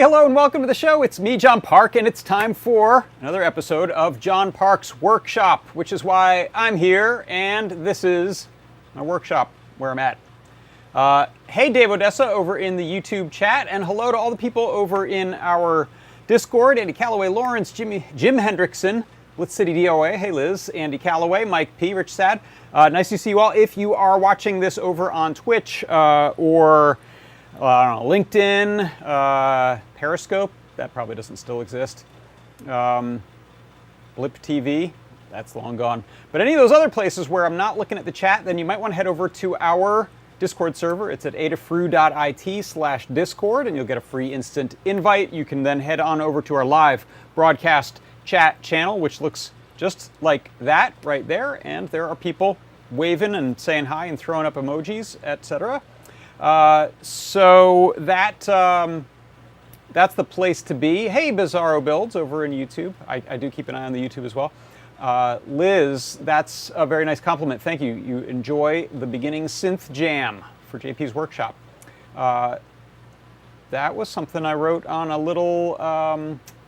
hello and welcome to the show. It's me, John Park, and it's time for another episode of John Park's Workshop, which is why I'm here, and this is my workshop where I'm at. Hey, Dave Odessa over in the YouTube chat, and hello to all the people over in our Discord. Andy Calloway, Lawrence, Jim Hendrickson, Blitz City DOA, hey Liz, Andy Calloway, Mike P, Rich Sad. Nice to see you all. If you are watching this over on Twitch or I don't know, LinkedIn, Periscope, that probably doesn't still exist. Blip TV, that's long gone. But any of those other places where I'm not looking at the chat, then you might want to head over to our Discord server. It's at adafruit.it/discord, and you'll get a free instant invite. You can then head on over to our live broadcast chat channel, which looks just like that right there. And there are people waving and saying hi and throwing up emojis, etc. So that's the place to be. Hey, Bizarro Builds over in YouTube. I do keep an eye on the YouTube as well. Liz, that's a very nice compliment. Thank you. You enjoy the beginning synth jam for JP's workshop. That was something I wrote on a little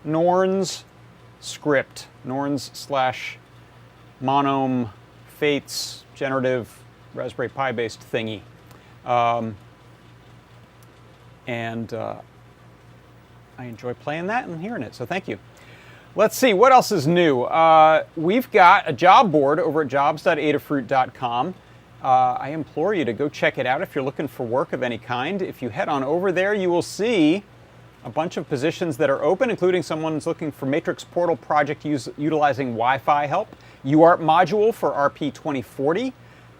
Norns script. Norns/Monome Fates generative Raspberry Pi based thingy. I enjoy playing that and hearing it, so thank you. Let's see, what else is new? We've got a job board over at jobs.adafruit.com. I implore you to go check it out if you're looking for work of any kind. If you head on over there, you will see a bunch of positions that are open, including someone's looking for Matrix Portal project utilizing Wi-Fi help, UART module for RP2040,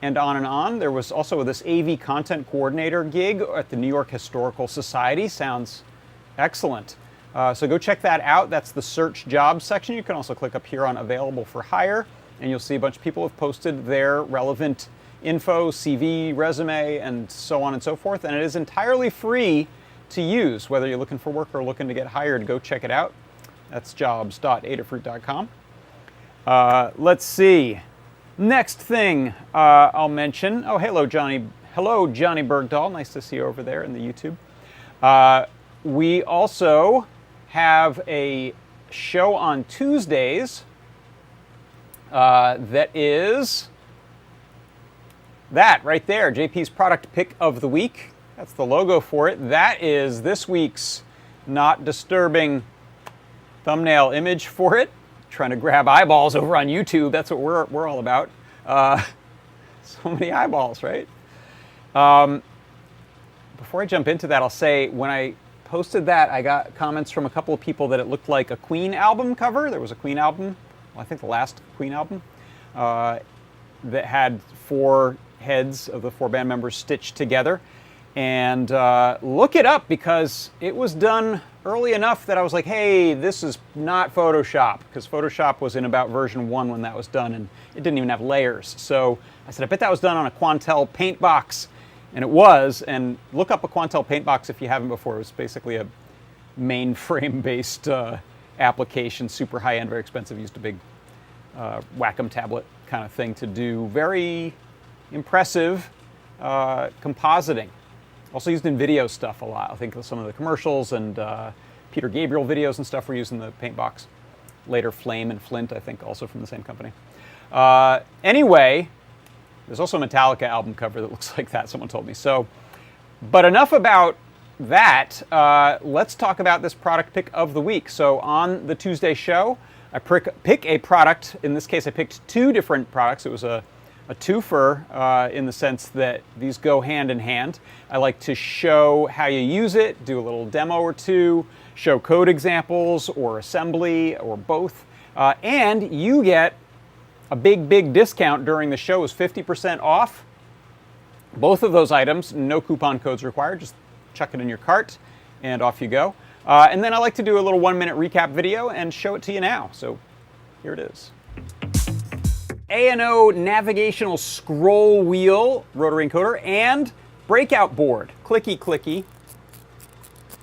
and on and on. There was also this AV content coordinator gig at the New York Historical Society. Sounds excellent. So go check that out. That's the search jobs section. You can also click up here on available for hire, and you'll see a bunch of people have posted their relevant info, CV, resume, and so on and so forth. And it is entirely free to use, whether you're looking for work or looking to get hired. Go check it out. That's jobs.adafruit.com. Let's see. Next thing I'll mention. Oh, hello, Johnny. Hello, Johnny Bergdahl. Nice to see you over there in the YouTube. We also have a show on Tuesdays that is that right there, JP's product pick of the week. That's the logo for it. That is this week's not disturbing thumbnail image for it. Trying to grab eyeballs over on YouTube. That's what we're all about. So many eyeballs, right? Before I jump into that, I'll say when I posted that, I got comments from a couple of people that it looked like a Queen album cover. There was a Queen album, well, I think the last Queen album, that had four heads of the four band members stitched together. And look it up because it was done early enough that I was like, hey, this is not Photoshop, because Photoshop was in about version 1 when that was done, and it didn't even have layers. So I said, I bet that was done on a Quantel paint box. And it was, and look up a Quantel paint box if you haven't before. It was basically a mainframe-based application, super high-end, very expensive, used a big Wacom tablet kind of thing to do very impressive compositing. Also used in video stuff a lot. I think some of the commercials and Peter Gabriel videos and stuff were using the paint box. Later Flame and Flint, I think, also from the same company. Anyway, there's also a Metallica album cover that looks like that, someone told me. So, but enough about that. Let's talk about this product pick of the week. So on the Tuesday show, I pick a product. In this case, I picked two different products. It was a twofer in the sense that these go hand in hand. I like to show how you use it, do a little demo or two, show code examples or assembly or both, and you get a big discount during the show. Is 50% off both of those items. No coupon codes required. Just chuck it in your cart and off you go. And then I like to do a little 1-minute recap video and show it to you now. So here it is. A&O navigational scroll wheel, rotary encoder, and breakout board. Clicky.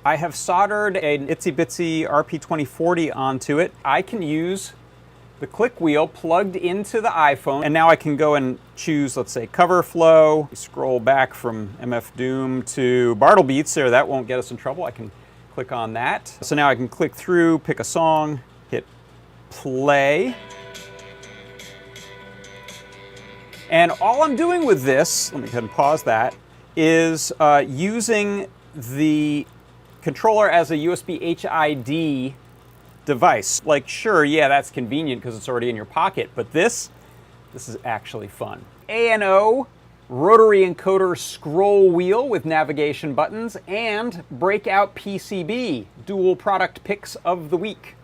I have soldered an itsy bitsy RP2040 onto it. I can use the click wheel plugged into the iPhone, and now I can go and choose, let's say, cover flow. Scroll back from MF Doom to Bartle Beats there. That won't get us in trouble. I can click on that. So now I can click through, pick a song, hit play. And all I'm doing with this, let me go ahead and pause that, is using the controller as a USB HID device. Like, sure, yeah, that's convenient because it's already in your pocket, but this is actually fun. ANO rotary encoder scroll wheel with navigation buttons and breakout PCB, dual product picks of the week.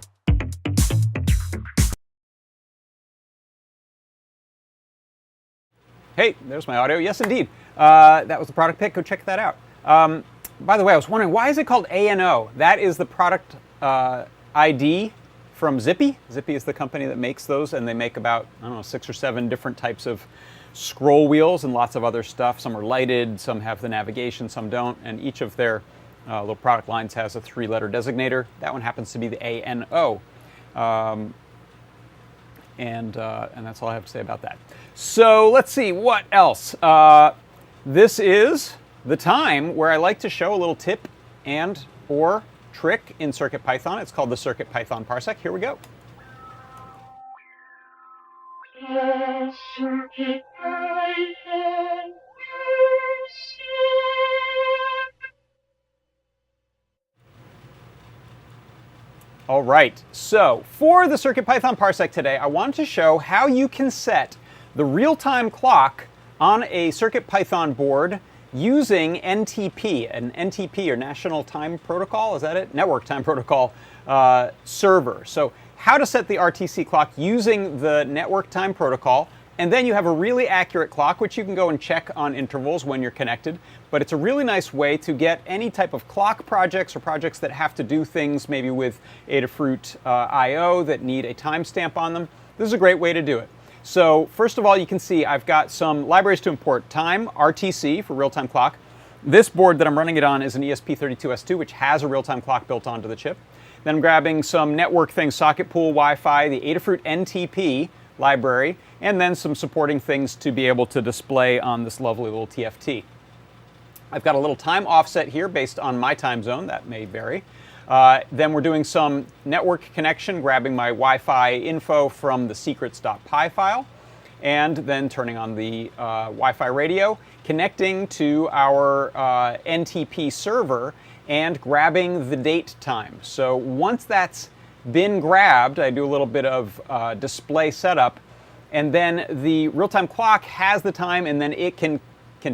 Hey, there's my audio. Yes, indeed. That was the product pick. Go check that out. By the way, I was wondering, why is it called ANO? That is the product ID from Zippy. Zippy is the company that makes those, and they make about, I don't know, 6 or 7 different types of scroll wheels and lots of other stuff. Some are lighted, some have the navigation, some don't, and each of their little product lines has a 3-letter designator. That one happens to be the ANO. And that's all I have to say about that. So let's see, what else? This is the time where I like to show a little tip and or trick in CircuitPython. It's called the CircuitPython parsec. Here we go. CircuitPython All right, so for the CircuitPython parsec today, I wanted to show how you can set the real-time clock on a CircuitPython board using NTP, an NTP, or National Time Protocol, is that it? Network Time Protocol server. So how to set the RTC clock using the Network Time Protocol, and then you have a really accurate clock, which you can go and check on intervals when you're connected. But it's a really nice way to get any type of clock projects or projects that have to do things maybe with Adafruit I/O that need a timestamp on them. This is a great way to do it. So first of all, you can see I've got some libraries to import. Time, RTC for real-time clock. This board that I'm running it on is an ESP32S2, which has a real-time clock built onto the chip. Then I'm grabbing some network things, socket pool, Wi-Fi, the Adafruit NTP library, and then some supporting things to be able to display on this lovely little TFT. I've got a little time offset here based on my time zone. That may vary. Then we're doing some network connection, grabbing my Wi-Fi info from the secrets.py file, and then turning on the Wi-Fi radio, connecting to our NTP server, and grabbing the date time. So once that's been grabbed, I do a little bit of display setup, and then the real-time clock has the time, and then it can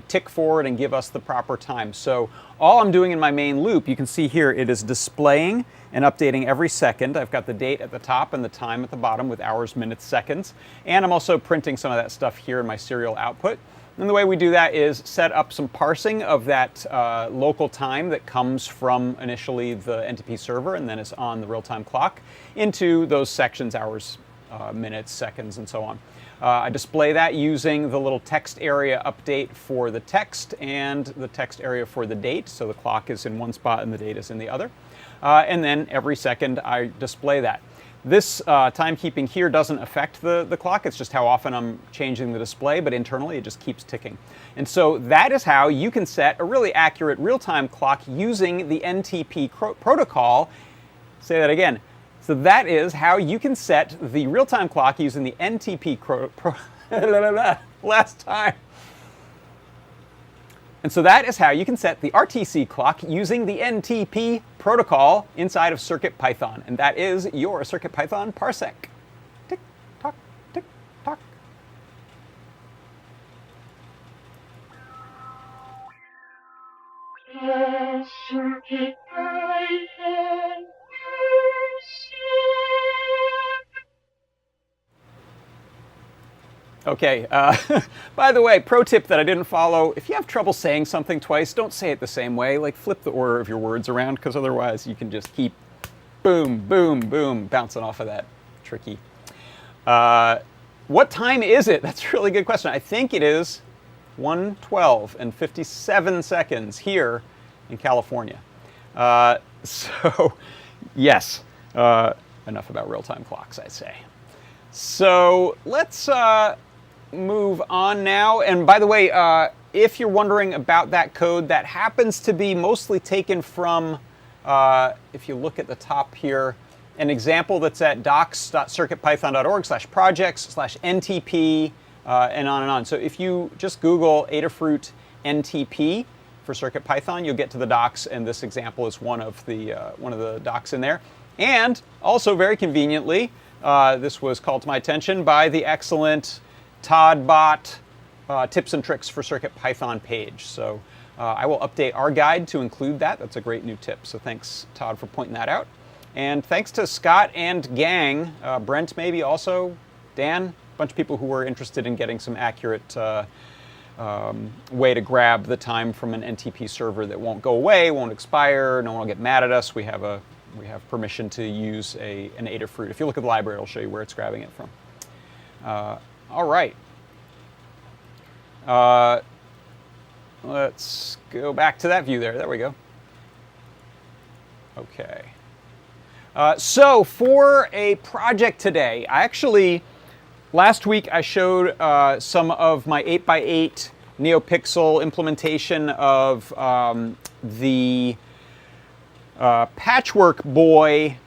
tick forward and give us the proper time. So all I'm doing in my main loop, you can see here, it is displaying and updating every second. I've got the date at the top and the time at the bottom with hours, minutes, seconds. And I'm also printing some of that stuff here in my serial output. And the way we do that is set up some parsing of that local time that comes from initially the NTP server and then is on the real-time clock into those sections, hours, minutes, seconds, and so on. I display that using the little text area update for the text and the text area for the date. So the clock is in one spot and the date is in the other. And then every second I display that. This timekeeping here doesn't affect the clock. It's just how often I'm changing the display, but internally it just keeps ticking. And so that is how you can set a really accurate real-time clock using the NTP protocol. Say that again. So that is how you can set the real-time clock using the NTP last time. And so that is how you can set the RTC clock using the NTP protocol inside of CircuitPython. And that is your CircuitPython parsec. Tick, tock, tick, tock. CircuitPython parsec. Okay, by the way, pro tip that I didn't follow, if you have trouble saying something twice, don't say it the same way. Like, flip the order of your words around, because otherwise you can just keep boom, boom, boom, bouncing off of that. Tricky. What time is it? That's a really good question. I think it is 1:12 and 57 seconds here in California. So, yes, enough about real-time clocks, I'd say. So let's move on now. And by the way, if you're wondering about that code, that happens to be mostly taken from if you look at the top here, an example that's at docs.circuitpython.org/projects/NTP, and on and on. So if you just Google Adafruit NTP for CircuitPython, you'll get to the docs, and this example is one of the docs in there. And also, very conveniently, this was called to my attention by the excellent Todd Bot Tips and Tricks for CircuitPython page. So I will update our guide to include that. That's a great new tip. So thanks, Todd, for pointing that out. And thanks to Scott and gang, Brent maybe also, Dan, a bunch of people who were interested in getting some accurate way to grab the time from an NTP server that won't go away, won't expire, no one will get mad at us. We have permission to use an Adafruit. If you look at the library, it'll show you where it's grabbing it from. All right. Let's go back to that view there. There we go. Okay. So for a project today, last week I showed some of my 8x8 NeoPixel implementation of the Patchwork Boy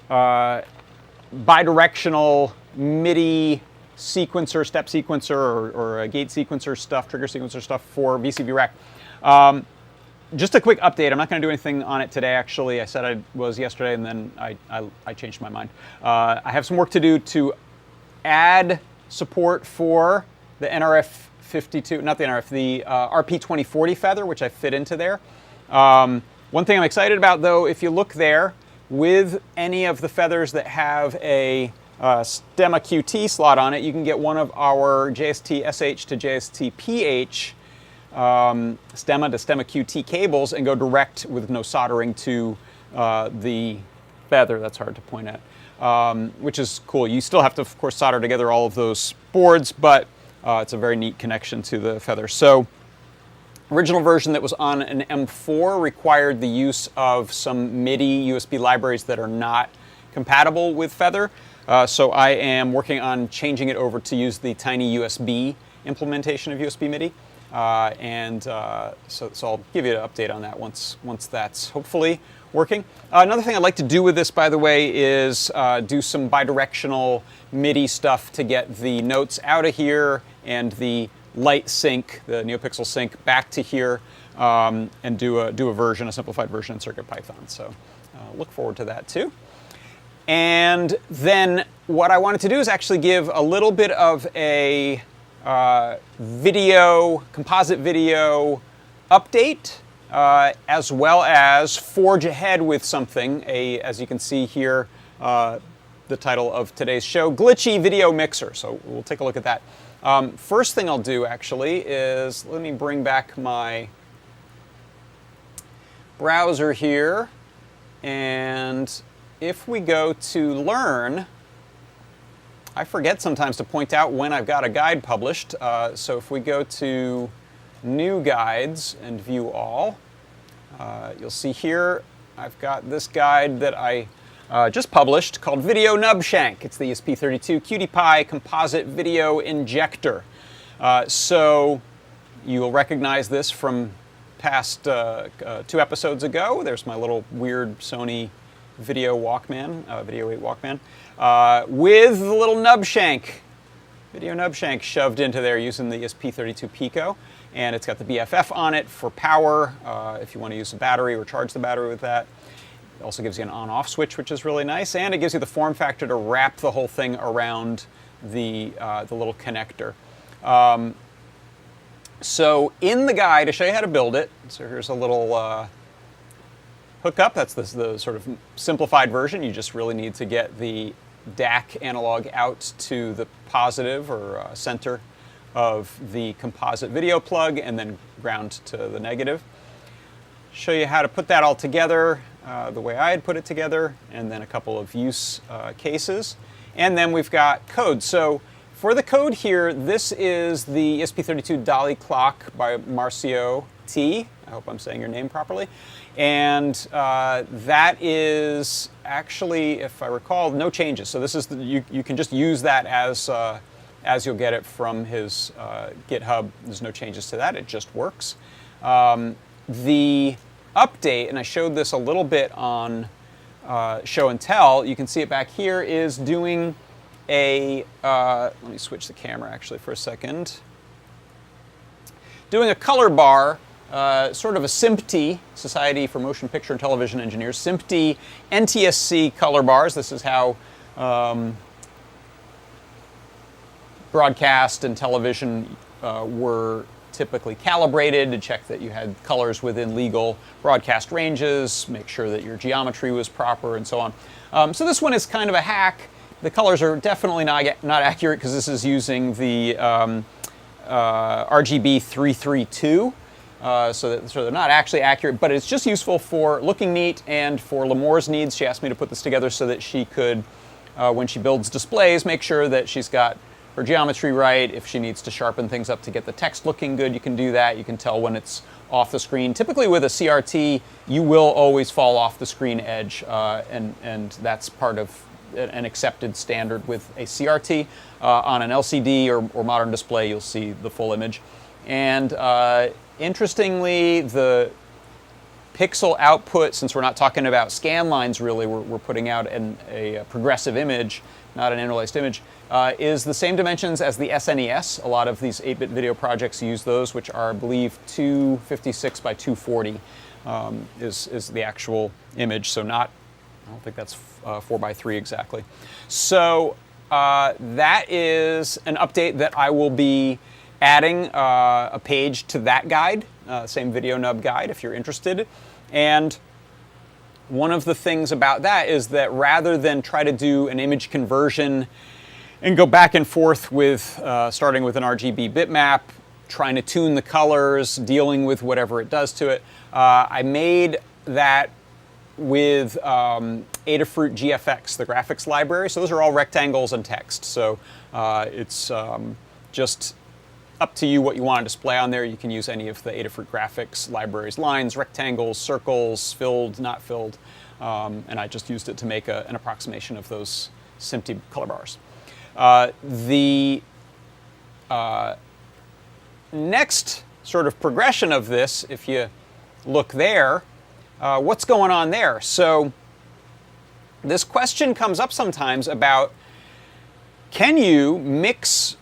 bidirectional MIDI sequencer, step sequencer, or a gate sequencer stuff, trigger sequencer stuff for VCV Rack. Just a quick update. I'm not going to do anything on it today, actually. I said I was yesterday, and then I changed my mind. I have some work to do to add support for the NRF52, not the NRF, the RP2040 feather, which I fit into there. One thing I'm excited about, though, if you look there, with any of the feathers that have a Stemma QT slot on it, you can get one of our JST SH to JST PH Stemma to Stemma QT cables and go direct with no soldering to the feather. That's hard to point at, which is cool. You still have to, of course, solder together all of those boards, but it's a very neat connection to the feather. So, original version that was on an M4 required the use of some MIDI USB libraries that are not compatible with feather. So I am working on changing it over to use the tiny USB implementation of USB MIDI. So I'll give you an update on that once that's hopefully working. Another thing I'd like to do with this, by the way, is do some bidirectional MIDI stuff to get the notes out of here and the light sync, the NeoPixel sync, back to here, and do a simplified version in CircuitPython. So look forward to that too. And then what I wanted to do is actually give a little bit of a composite video update, as well as forge ahead with something, as you can see here, the title of today's show, Glitchy Video Mixer. So we'll take a look at that. First thing I'll do, actually, is let me bring back my browser here, and if we go to Learn, I forget sometimes to point out when I've got a guide published. So if we go to New Guides and View All, you'll see here I've got this guide that I just published called Video Nub Shank. It's the ESP32 CircuitPy Composite Video Injector. So you'll recognize this from past 2 episodes ago. There's my little weird Sony Video Walkman, Video 8 Walkman, with the little nub shank, video nub shank shoved into there using the ESP32 Pico. And it's got the BFF on it for power, if you want to use the battery or charge the battery with that. It also gives you an on-off switch, which is really nice, and it gives you the form factor to wrap the whole thing around the little connector. So in the guide, to show you how to build it, so here's a little hookup. That's the sort of simplified version. You just really need to get the DAC analog out to the positive or center of the composite video plug, and then ground to the negative. Show you how to put that all together the way I had put it together, and then a couple of use cases. And then we've got code. So for the code here, this is the ESP32 Dolly Clock by Marcio T. I hope I'm saying your name properly. And that is actually, if I recall, no changes. So this is you can just use that as you'll get it from his GitHub. There's no changes to that. It just works. The update, and I showed this a little bit on Show and Tell, you can see it back here, is doing a, let me switch the camera actually for a second, doing a color bar, sort of a SMPTE, Society for Motion Picture and Television Engineers, SMPTE NTSC color bars. This is how broadcast and television were typically calibrated to check that you had colors within legal broadcast ranges, make sure that your geometry was proper, and so on. So this one is kind of a hack. The colors are definitely not accurate because this is using the RGB 332, so they're not actually accurate, but it's just useful for looking neat and for Lemoore's needs. She asked me to put this together so that she could, when she builds displays, make sure that she's got her geometry right. If she needs to sharpen things up to get the text looking good, you can do that. You can tell when it's off the screen. Typically with a CRT, you will always fall off the screen edge, and that's part of an accepted standard with a CRT. On an LCD or modern display, you'll see the full image. And interestingly, the pixel output, since we're not talking about scan lines really, we're putting out a progressive image, not an interlaced image, is the same dimensions as the SNES. A lot of these 8-bit video projects use those, which are, I believe, 256 by 240 is the actual image. So not, I don't think that's 4 by 3 exactly. So that is an update that I will be adding a page to that guide, same video nub guide if you're interested. And one of the things about that is that rather than try to do an image conversion and go back and forth with starting with an RGB bitmap, trying to tune the colors, dealing with whatever it does to it, I made that with Adafruit GFX, the graphics library. So those are all rectangles and text. So it's just up to you what you want to display on there. You can use any of the Adafruit graphics libraries, lines, rectangles, circles, filled, not filled. And I just used it to make an approximation of those SMPTE color bars. The next sort of progression of this, if you look there, what's going on there? So this question comes up sometimes about, can you mix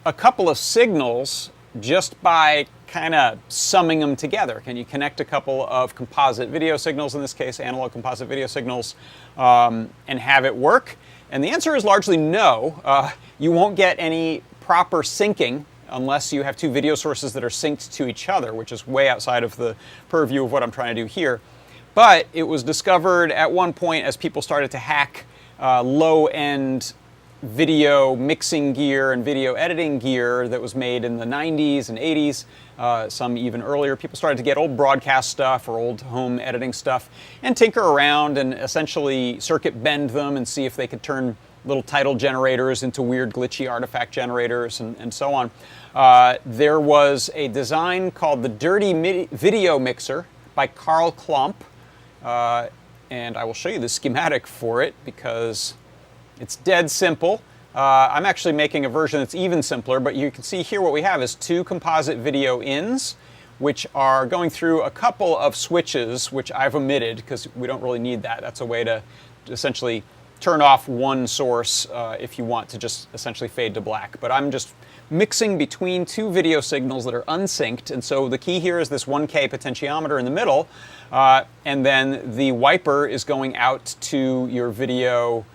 a couple of signals just by kind of summing them together? Can you connect a couple of composite video signals, in this case analog composite video signals, and have it work? And the answer is largely no. You won't get any proper syncing unless you have two video sources that are synced to each other, which is way outside of the purview of what I'm trying to do here. But it was discovered at one point as people started to hack low-end video mixing gear and video editing gear that was made in the 90s and 80s, some even earlier. People started to get old broadcast stuff or old home editing stuff and tinker around and essentially circuit bend them and see if they could turn little title generators into weird glitchy artifact generators and so on. There was a design called the Dirty Video Mixer by Carl Klump, and I will show you the schematic for it because it's dead simple. I'm actually making a version that's even simpler, but you can see here what we have is two composite video ins, which are going through a couple of switches, which I've omitted because we don't really need that. That's a way to essentially turn off one source if you want to just essentially fade to black. But I'm just mixing between two video signals that are unsynced, and so the key here is this 1K potentiometer in the middle, and then the wiper is going out to your video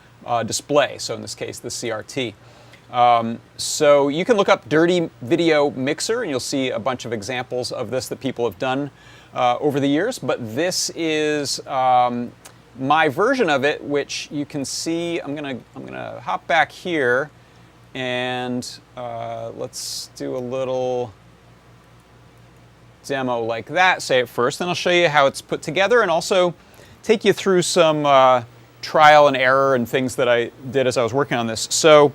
display, so in this case the CRT. So you can look up Dirty Video Mixer and you'll see a bunch of examples of this that people have done over the years, but this is my version of it, which you can see. I'm gonna hop back here and let's do a little demo like that, say it first, then I'll show you how it's put together and also take you through some trial and error and things that I did as I was working on this. So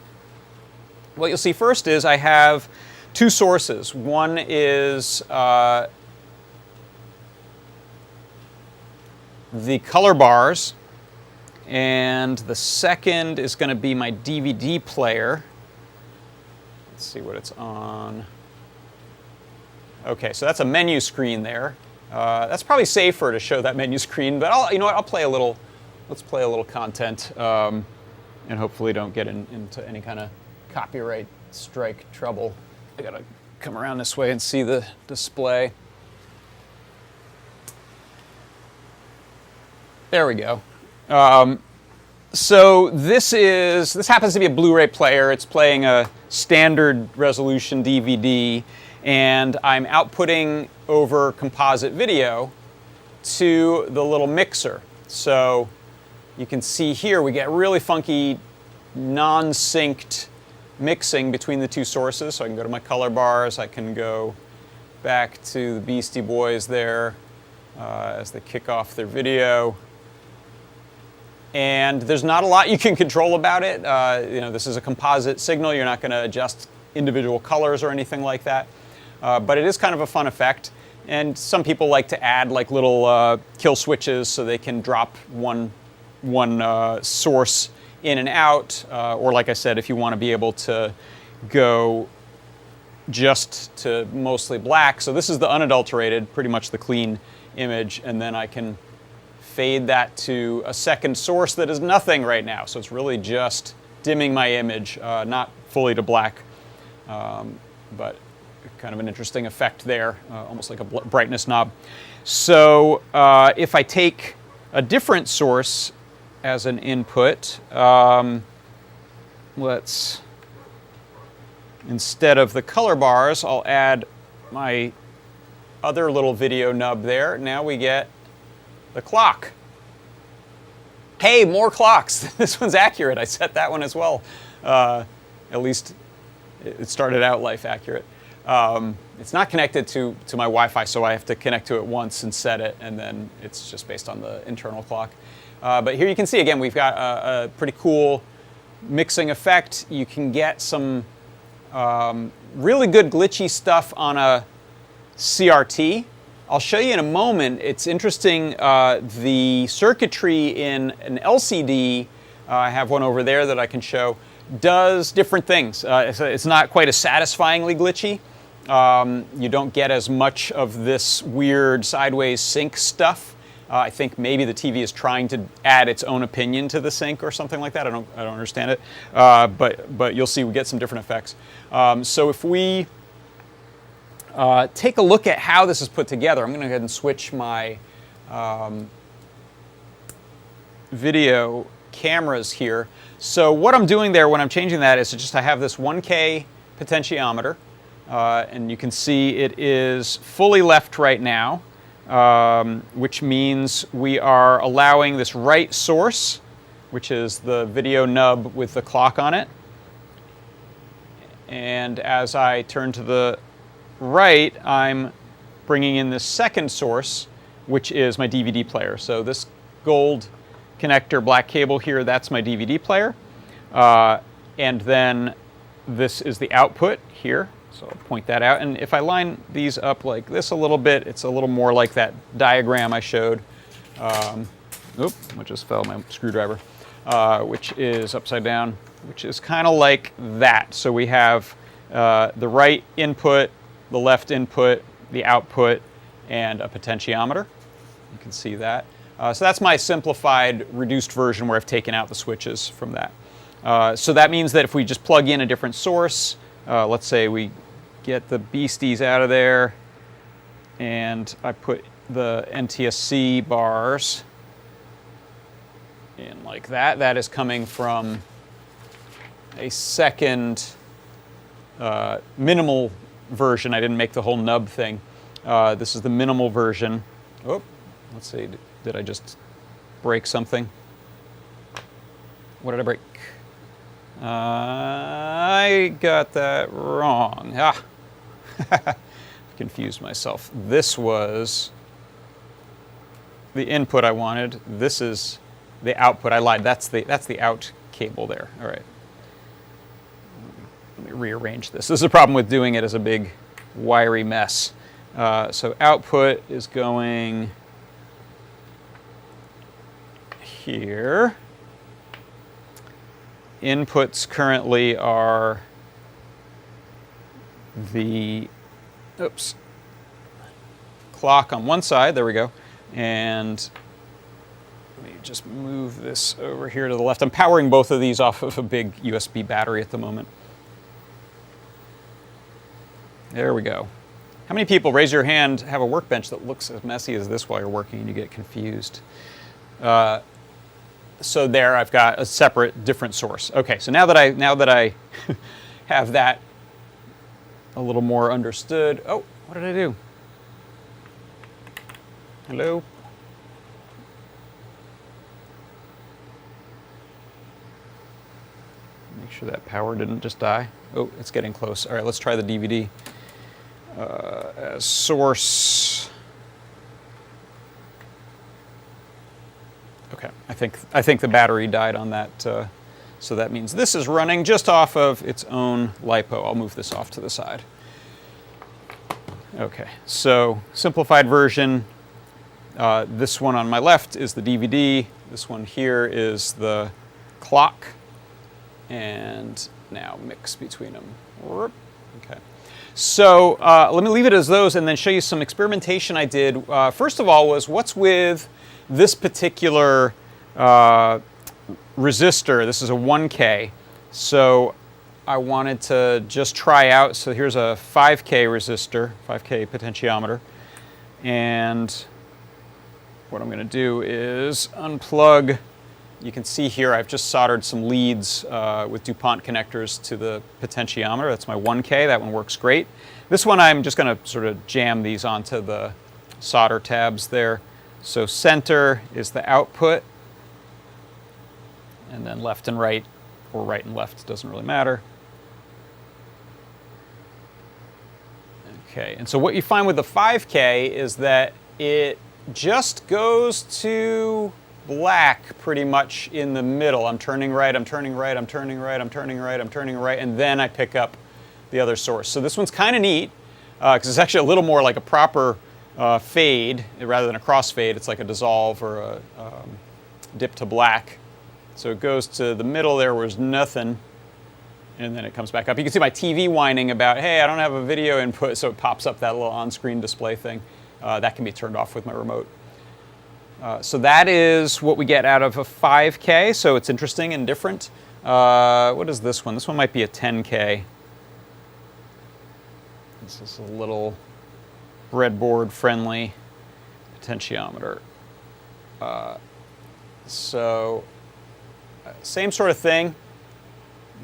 what you'll see first is I have two sources. One is the color bars, and the second is going to be my DVD player. Let's see what it's on. Okay, so that's a menu screen there. That's probably safer to show that menu screen, but you know what? I'll play a little. Let's play a little content, and hopefully don't get into any kind of copyright strike trouble. I gotta come around this way and see the display. There we go. So this happens to be a Blu-ray player. It's playing a standard resolution DVD, and I'm outputting over composite video to the little mixer. So you can see here we get really funky non-synced mixing between the two sources. So I can go to my color bars, I can go back to the Beastie Boys there as they kick off their video. And there's not a lot you can control about it. This is a composite signal. You're not going to adjust individual colors or anything like that. But it is kind of a fun effect. And some people like to add like little kill switches so they can drop one source in and out. Or like I said, if you want to be able to go just to mostly black. So this is the unadulterated, pretty much the clean image. And then I can fade that to a second source that is nothing right now. So it's really just dimming my image, not fully to black, but kind of an interesting effect there, almost like a brightness knob. So if I take a different source as an input, instead of the color bars, I'll add my other little video nub there. Now we get the clock. Hey, more clocks. This one's accurate. I set that one as well. At least it started out life accurate. It's not connected to my Wi-Fi, so I have to connect to it once and set it, and then it's just based on the internal clock. But here you can see, again, we've got a pretty cool mixing effect. You can get some really good glitchy stuff on a CRT. I'll show you in a moment. It's interesting, the circuitry in an LCD, I have one over there that I can show, does different things. It's not quite as satisfyingly glitchy. You don't get as much of this weird sideways sync stuff. I think maybe the TV is trying to add its own opinion to the sync or something like that. I don't understand it. But you'll see we get some different effects. So if we take a look at how this is put together. I'm going to go ahead and switch my video cameras here. So what I'm doing there when I'm changing that is just I have this 1K potentiometer, and you can see it is fully left right now, which means we are allowing this right source, which is the video nub with the clock on it. And as I turn to the right, I'm bringing in this second source, which is my DVD player. So this gold connector black cable here, that's my DVD player. And then this is the output here. So I'll point that out. And if I line these up like this a little bit, it's a little more like that diagram I showed. Oop, I just fell, my screwdriver, which is upside down, which is kind of like that. So we have the right input, the left input, the output, and a potentiometer. You can see that. So that's my simplified, reduced version where I've taken out the switches from that. So that means that if we just plug in a different source, let's say we get the Beasties out of there, and I put the NTSC bars in like that. That is coming from a second minimal version. I didn't make the whole nub thing. This is the minimal version. Oh, let's see. Did I just break something? What did I break? I got that wrong. Confused myself. This was the input I wanted. This is the output. I lied. That's the out cable there. All right. Let me rearrange this. This is a problem with doing it as a big wiry mess. So output is going here. Inputs currently are clock on one side. There we go. And let me just move this over here to the left. I'm powering both of these off of a big USB battery at the moment. There we go. How many people, raise your hand, have a workbench that looks as messy as this while you're working and you get confused? So there, I've got a separate, different source. Okay, so now that I have that a little more understood. Oh, what did I do? Hello? Make sure that power didn't just die. Oh, it's getting close. All right, let's try the DVD. As source. Okay, I think the battery died on that, so that means this is running just off of its own LiPo. I'll move this off to the side. Okay, so simplified version. This one on my left is the DVD. This one here is the clock, and now mix between them. Okay. So let me leave it as those and then show you some experimentation I did. First of all was what's with this particular resistor. This is a 1K. So I wanted to just try out. So here's a 5K resistor, 5K potentiometer. And what I'm going to do is unplug. You can see here I've just soldered some leads with DuPont connectors to the potentiometer. That's my 1K. That one works great. This one I'm just going to sort of jam these onto the solder tabs there. So center is the output, and then left and right, or right and left, doesn't really matter. Okay, and so what you find with the 5K is that it just goes to black pretty much in the middle. I'm turning right, I'm turning right, I'm turning right, I'm turning right, I'm turning right, and then I pick up the other source. So this one's kind of neat because it's actually a little more like a proper fade rather than a crossfade. It's like a dissolve or a dip to black. So it goes to the middle there where there's nothing, and then it comes back up. You can see my TV whining about, hey, I don't have a video input, so it pops up that little on-screen display thing. That can be turned off with my remote. So that is what we get out of a 5K, so it's interesting and different. What is this one? This one might be a 10K. This is a little breadboard-friendly potentiometer. Same sort of thing.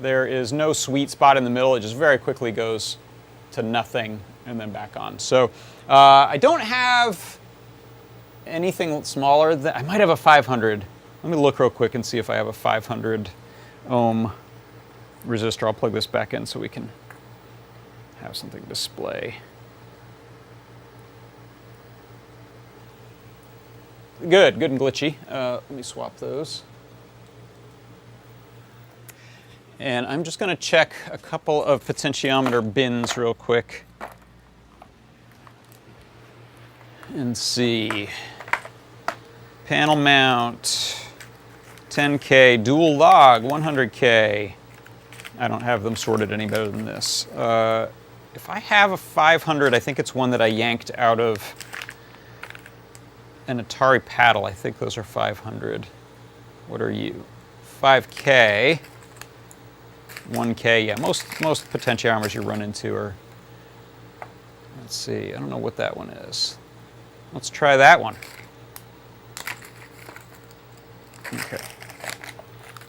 There is no sweet spot in the middle. It just very quickly goes to nothing and then back on. So I don't have anything smaller. I might have a 500. Let me look real quick and see if I have a 500 ohm resistor. I'll plug this back in so we can have something to display. Good and glitchy. Let me swap those. And I'm just going to check a couple of potentiometer bins real quick and see. Panel mount, 10K, dual log, 100K. I don't have them sorted any better than this. If I have a 500, I think it's one that I yanked out of an Atari paddle. I think those are 500. What are you? 5K. 1K, yeah, most potentiometers you run into are, let's see, I don't know what that one is. Let's try that one. Okay.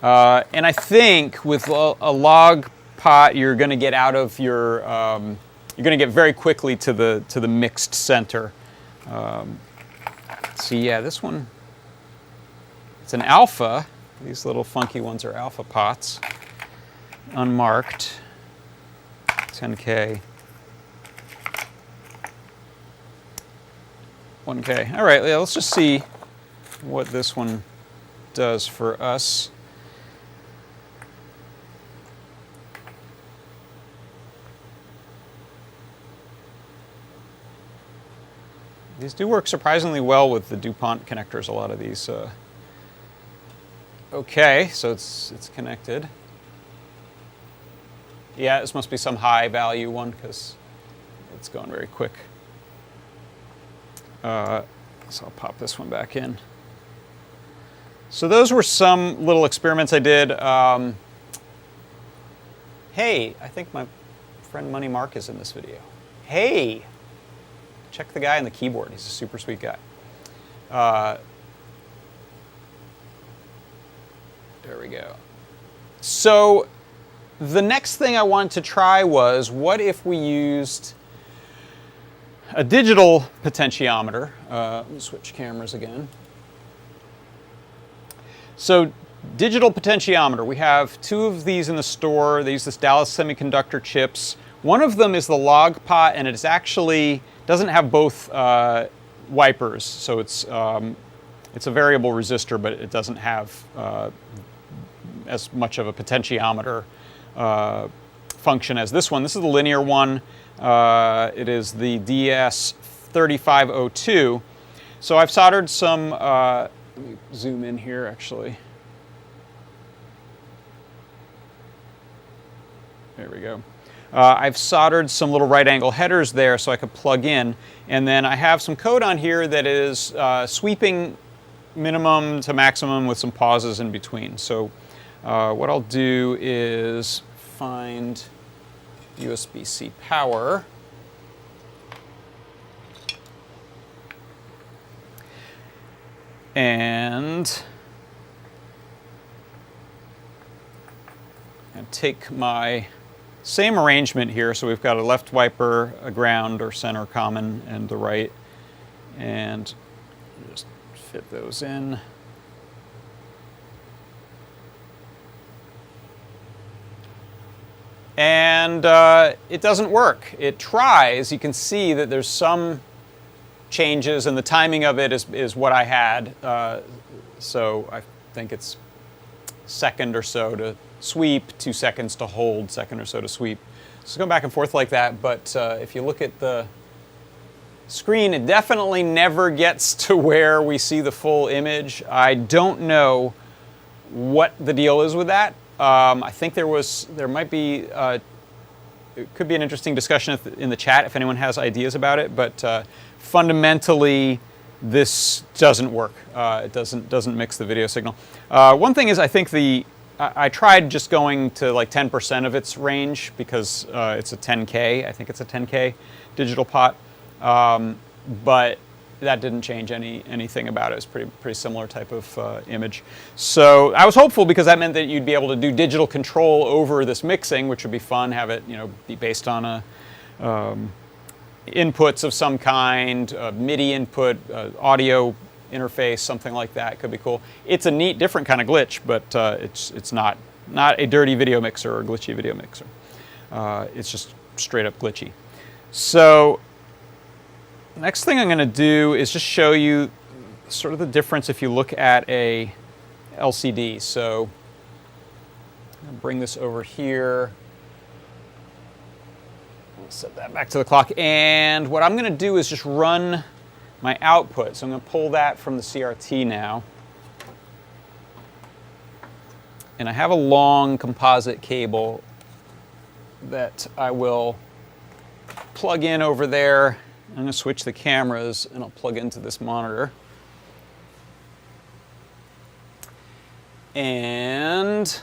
And I think with a log pot, you're going to get out of your, you're going to get very quickly to the mixed center. Let's see, yeah, this one, it's an alpha. These little funky ones are alpha pots. Unmarked, 10K, 1K. All right, yeah, let's just see what this one does for us. These do work surprisingly well with the DuPont connectors, a lot of these. Okay, so it's connected. Yeah, this must be some high value one because it's going very quick. So I'll pop this one back in. So those were some little experiments I did. Hey, I think my friend Money Mark is in this video. Hey, check the guy on the keyboard. He's a super sweet guy. There we go. So the next thing I wanted to try was, what if we used a digital potentiometer? Let me switch cameras again. So digital potentiometer, we have two of these in the store. They use this Dallas Semiconductor chips. One of them is the log pot, and it actually doesn't have both wipers. So it's a variable resistor, but it doesn't have as much of a potentiometer function as this one. This is the linear one. It is the DS3502. So I've soldered some, let me zoom in here actually. There we go. I've soldered some little right angle headers there so I could plug in. And then I have some code on here that is sweeping minimum to maximum with some pauses in between. So what I'll do is find USB-C power. And take my same arrangement here. So we've got a left wiper, a ground or center common, and the right. And just fit those in. And it doesn't work. It tries. You can see that there's some changes, and the timing of it is what I had. So I think it's second or so to sweep, 2 seconds to hold, second or so to sweep. So go back and forth like that, but if you look at the screen, it definitely never gets to where we see the full image. I don't know what the deal is with that. I think there might be, it could be an interesting discussion in the chat if anyone has ideas about it, but fundamentally this doesn't work. It doesn't mix the video signal. One thing is, I think I tried just going to like 10% of its range because it's a 10K. I think it's a 10K digital pot, but that didn't change anything about it. It's pretty similar type of image. So I was hopeful because that meant that you'd be able to do digital control over this mixing, which would be fun. Have it be based on a inputs of some kind, MIDI input, audio interface, something like that. Could be cool. It's a neat, different kind of glitch, but it's not a dirty video mixer or glitchy video mixer. It's just straight up glitchy. So the next thing I'm going to do is just show you sort of the difference if you look at a LCD. So I'm going to bring this over here. I'll set that back to the clock. And what I'm going to do is just run my output. So I'm going to pull that from the CRT now. And I have a long composite cable that I will plug in over there. I'm going to switch the cameras and I'll plug into this monitor. And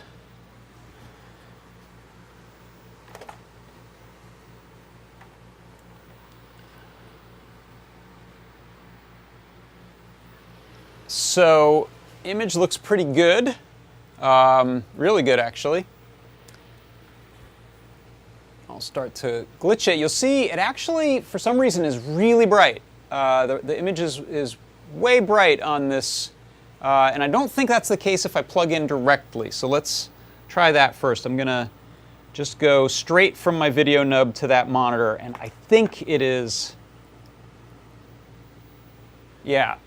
so image looks pretty good, really good actually. I'll start to glitch it. You'll see it actually, for some reason, is really bright. The image is way bright on this, and I don't think that's the case if I plug in directly. So let's try that first. I'm going to just go straight from my video nub to that monitor, and I think it is, yeah.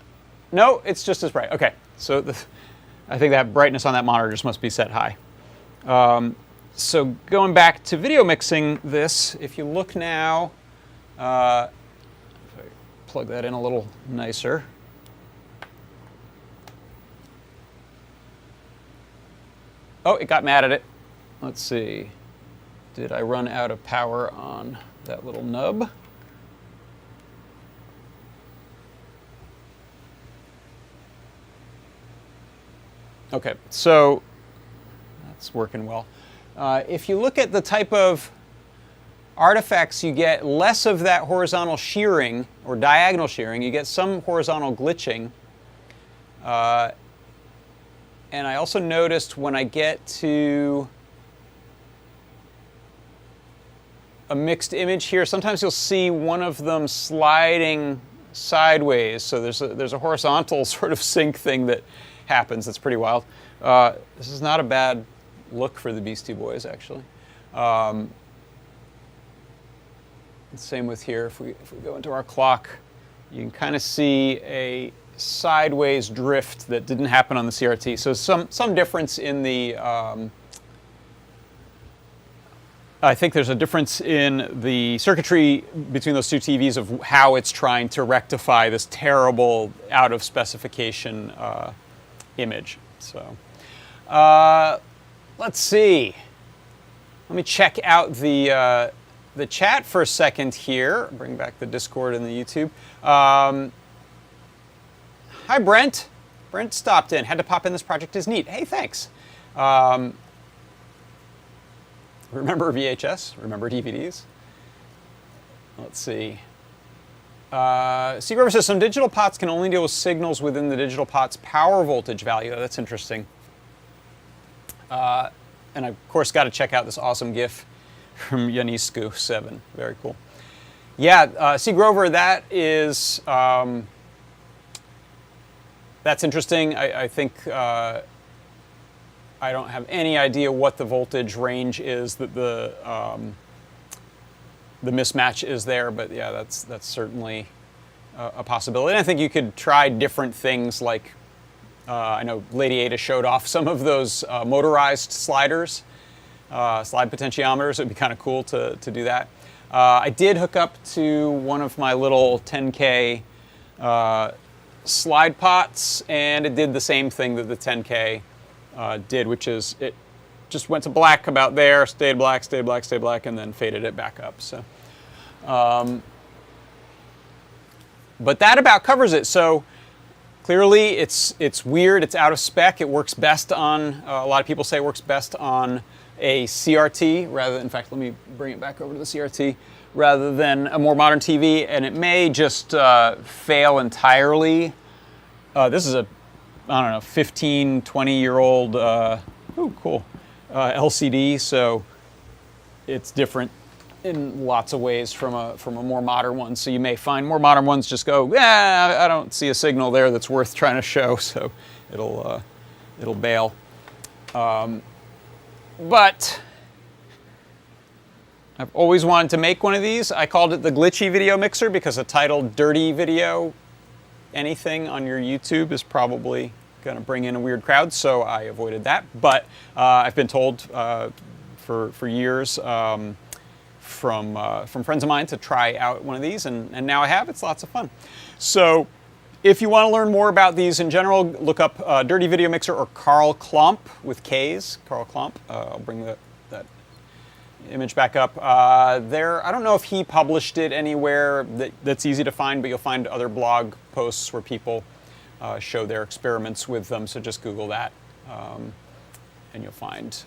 No, it's just as bright. Okay, so I think that brightness on that monitor just must be set high. So going back to video mixing this, if you look now, if I plug that in a little nicer. Oh, it got mad at it. Let's see. Did I run out of power on that little nub? Okay, so that's working well. If you look at the type of artifacts, you get less of that horizontal shearing or diagonal shearing. You get some horizontal glitching. And I also noticed when I get to a mixed image here, sometimes you'll see one of them sliding sideways. So there's a horizontal sort of sync thing that happens. That's pretty wild. This is not a bad look for the Beastie Boys, actually. Same with here. If we go into our clock, you can kind of see a sideways drift that didn't happen on the CRT. So some difference in the. I think there's a difference in the circuitry between those two TVs of how it's trying to rectify this terrible out of specification image. So let's see. Let me check out the chat for a second here. Bring back the Discord and the YouTube. Hi, Brent. Brent stopped in. Had to pop in. This project is neat. Hey, thanks. Remember VHS? Remember DVDs? Let's see. C. Grover says some digital pots can only deal with signals within the digital pot's power voltage value. That's interesting. And I, of course, got to check out this awesome GIF from Yanisku7. Very cool. Yeah, C. Grover, that is... that's interesting. I think... I don't have any idea what the voltage range is that the mismatch is there, but yeah, that's certainly a possibility. And I think you could try different things like, I know Lady Ada showed off some of those motorized sliders, slide potentiometers. It would be kind of cool to do that. I did hook up to one of my little 10K slide pots, and it did the same thing that the 10K did, which is it just went to black about there, stayed black, stayed black, stayed black, and then faded it back up. So, but that about covers it. So clearly, it's weird. It's out of spec. It works best on a lot of people say it works best on a CRT rather than, in fact, let me bring it back over to the CRT rather than a more modern TV, and it may just fail entirely. This is a I don't know, 15, 20-year-old, cool, LCD. So it's different in lots of ways from a more modern one. So you may find more modern ones just go, yeah, I don't see a signal there that's worth trying to show. So it'll bail. But I've always wanted to make one of these. I called it the Glitchy video mixer because a title dirty video anything on your YouTube is probably going to bring in a weird crowd, so I avoided that. But I've been told for years from friends of mine to try out one of these, and now I have. It's lots of fun. So if you want to learn more about these in general, look up Dirty Video Mixer or Carl Klomp with K's. Carl Klomp. I'll bring that image back up. There, I don't know if he published it anywhere that's easy to find, but you'll find other blog posts where people show their experiments with them. So just Google that, and you'll find.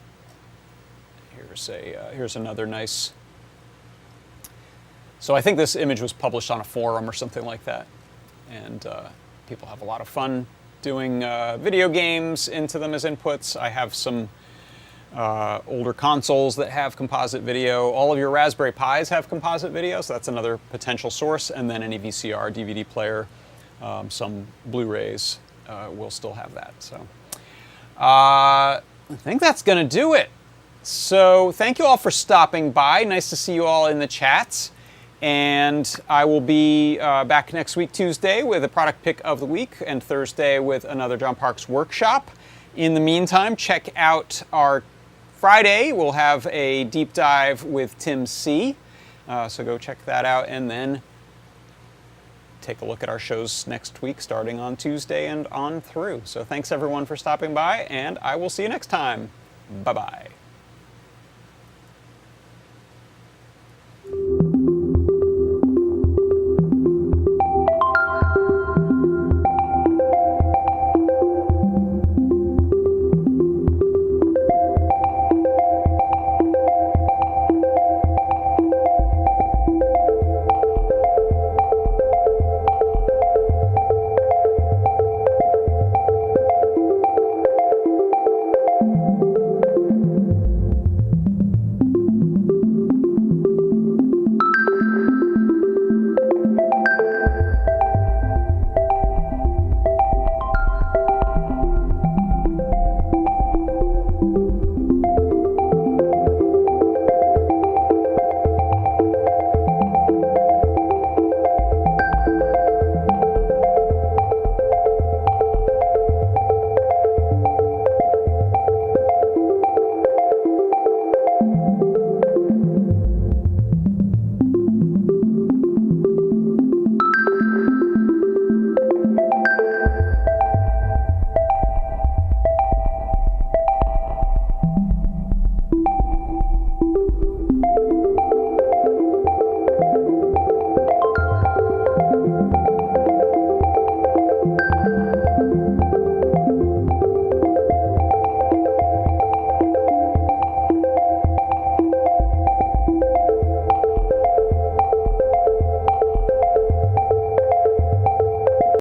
Here's another nice. So I think this image was published on a forum or something like that, and people have a lot of fun doing video games into them as inputs. I have some older consoles that have composite video. All of your Raspberry Pis have composite video, so that's another potential source. And then any VCR, DVD player, some Blu-rays will still have that. So I think that's going to do it. So thank you all for stopping by. Nice to see you all in the chats. And I will be back next week, Tuesday, with a product pick of the week, and Thursday with another John Parks workshop. In the meantime, check out our Friday. We'll have a deep dive with Tim C. So go check that out, and then take a look at our shows next week, starting on Tuesday and on through. So thanks, everyone, for stopping by, and I will see you next time. Bye-bye.